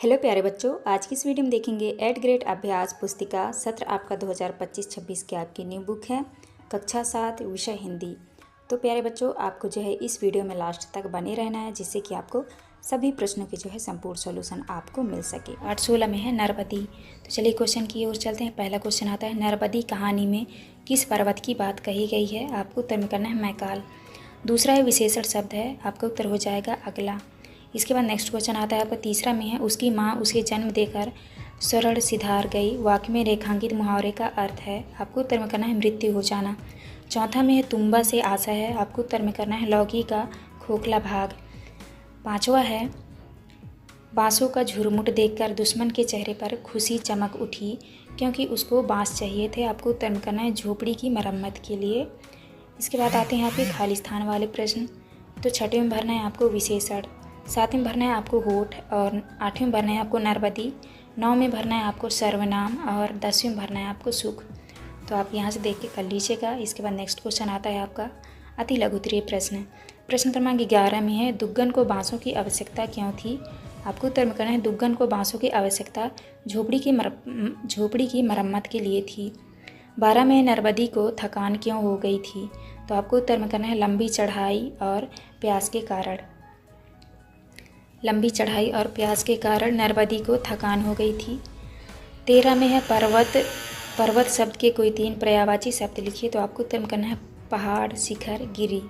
Hello प्यारे बच्चों, आज की इस वीडियो में देखेंगे 8th ग्रेड अभ्यास पुस्तिका सत्र आपका 2025-26 की आपकी न्यू बुक है कक्षा 7 विषय हिंदी। तो प्यारे बच्चों, आपको जो है इस वीडियो में लास्ट तक बने रहना है, जिससे कि आपको सभी प्रश्नों की जो है संपूर्ण सॉल्यूशन आपको मिल सके। पाठ 16 में है नर्मदी। तो चलिए क्वेश्चन की ओर चलते हैं। पहला क्वेश्चन आता है, नर्मदी कहानी में किस पर्वत की बात कही गई है? आपको उत्तर में करना है मैकाल। दूसरा है विशेषण शब्द है, आपका उत्तर हो जाएगा अगला। इसके बाद नेक्स्ट क्वेश्चन आता है आपका तीसरा में है, उसकी माँ उसे जन्म देकर स्वर्ण सिधार गई। वाक्य में रेखांकित मुहावरे का अर्थ है, आपको उत्तर में करना है मृत्यु हो जाना। चौथा में है तुम्बा से आशा है, आपको उत्तर में करना है लौकी का खोखला भाग। पांचवा है बांसों का झुरमुट देखकर दुश्मन के चेहरे पर खुशी चमक उठी क्योंकि उसको बांस चाहिए थे, आपको उत्तर में करना है झोपड़ी की मरम्मत के लिए। इसके बाद आते हैं आपके खाली स्थान वाले प्रश्न। तो छठवें में भरना है आपको विशेषण, सातवें में भरना है आपको होठ और आठवें में भरना है आपको नर्मदी, 9 में भरना है आपको सर्वनाम और 10वें में भरना है आपको सुख। तो आप यहाँ से देख के कर लीजिएगा। इसके बाद नेक्स्ट क्वेश्चन आता है आपका अति लघुत्तरीय प्रश्न। प्रश्न क्रमांक 11 में है, दुग्गन को बांसों की आवश्यकता क्यों थी? आपको उत्तर में करना है दुग्गन को बांसों की आवश्यकता झोपड़ी की मरम्मत के लिए थी। 12 में नर्मदी को थकान क्यों हो गई थी? तो आपको उत्तर में करना है लंबी चढ़ाई और प्यास के कारण। लंबी चढ़ाई और प्यास के कारण नर्मदी को थकान हो गई थी। 13 में है पर्वत शब्द के कोई 3 पर्यायवाची शब्द लिखिए। तो आपको उत्तर में करना है पहाड़, शिखर, गिरी।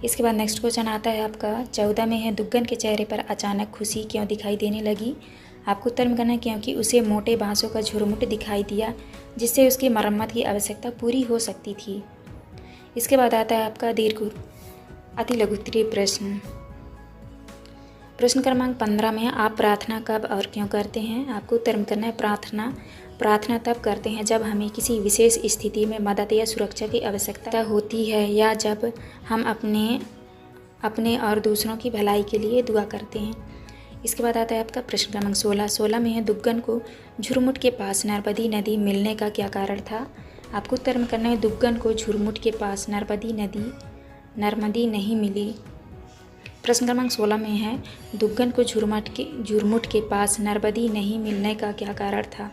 इसके बाद नेक्स्ट क्वेश्चन आता है आपका 14 में है, दुग्गन के चेहरे पर अचानक खुशी क्यों दिखाई देने लगी? आपको उत्तर में करना है क्योंकि उसे मोटे बांसों का झुरमुट दिखाई दिया जिससे उसकी मरम्मत की आवश्यकता पूरी हो सकती थी। इसके बाद आता है आपका दीर्घ अति लघुत्तरीय प्रश्न। प्रश्न क्रमांक 15 में है, आप प्रार्थना कब और क्यों करते हैं? आपको उत्तर में करना है प्रार्थना तब करते हैं जब हमें किसी विशेष स्थिति में मदद या सुरक्षा की आवश्यकता होती है या जब हम अपने और दूसरों की भलाई के लिए दुआ करते हैं। इसके बाद आता है आपका प्रश्न क्रमांक 16 में है, दुग्गन को झुरमुट के पास नर्मदी नदी मिलने का क्या कारण था? आपको उत्तर में करना है दुग्गन को झुरमुट के पास नर्मदी नहीं मिली। प्रश्न क्रमांक 16 में है, दुग्गन को झुरमुट के पास नर्मदी नहीं मिलने का क्या कारण था?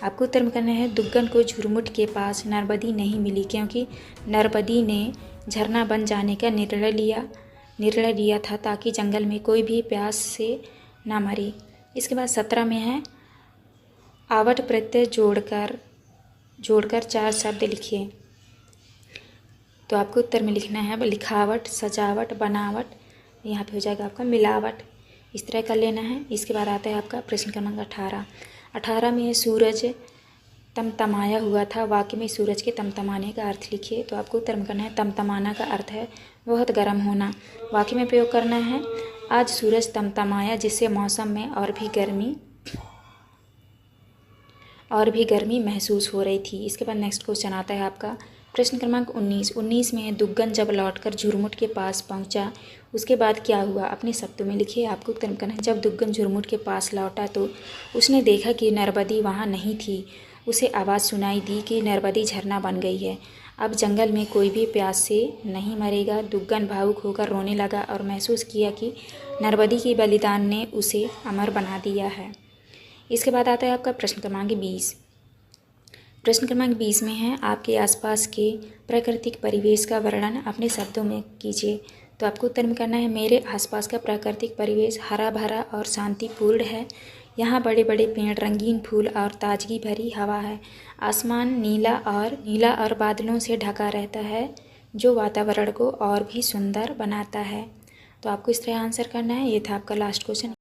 आपको उत्तर में करना है दुग्गन को झुरमुट के पास नर्मदी नहीं मिली क्योंकि नर्मदी ने झरना बन जाने का निर्णय लिया था ताकि जंगल में कोई भी प्यास से ना मरे। इसके बाद 17 में है, आवट प्रत्यय जोड़कर 4 शब्द लिखिए। तो आपको उत्तर में लिखना है लिखावट, सजावट, बनावट, यहाँ पे हो जाएगा आपका मिलावट। इस तरह कर लेना है। इसके बाद आता है आपका प्रश्न क्रमांक 18 में है, सूरज तमतमाया हुआ था। वाक्य में सूरज के तमतमाने का अर्थ लिखिए। तो आपको उत्तर में करना है तमतमाना का अर्थ है बहुत गर्म होना। वाक्य में प्रयोग करना है आज सूरज तमतमाया जिससे मौसम में और भी गर्मी महसूस हो रही थी। इसके बाद नेक्स्ट क्वेश्चन आता है आपका प्रश्न क्रमांक 19 में है, दुग्गन जब लौटकर झुरमुट के पास पहुंचा उसके बाद क्या हुआ? अपने शब्दों में लिखिए। आपको उत्तर करना है जब दुग्गन झुरमुट के पास लौटा तो उसने देखा कि नर्मदी वहां नहीं थी। उसे आवाज़ सुनाई दी कि नर्मदी झरना बन गई है, अब जंगल में कोई भी प्यास से नहीं मरेगा। दुग्गन भावुक होकर रोने लगा और महसूस किया कि नर्मदी के बलिदान ने उसे अमर बना दिया है। इसके बाद आता है आपका प्रश्न क्रमांक 20। प्रश्न क्रमांक 20 में है, आपके आसपास के प्राकृतिक परिवेश का वर्णन अपने शब्दों में कीजिए। तो आपको उत्तर में करना है मेरे आसपास का प्राकृतिक परिवेश हरा भरा और शांतिपूर्ण है। यहाँ बड़े बड़े पेड़, रंगीन फूल और ताजगी भरी हवा है। आसमान नीला और बादलों से ढका रहता है जो वातावरण को और भी सुंदर बनाता है। तो आपको इस तरह आंसर करना है। ये था आपका लास्ट क्वेश्चन।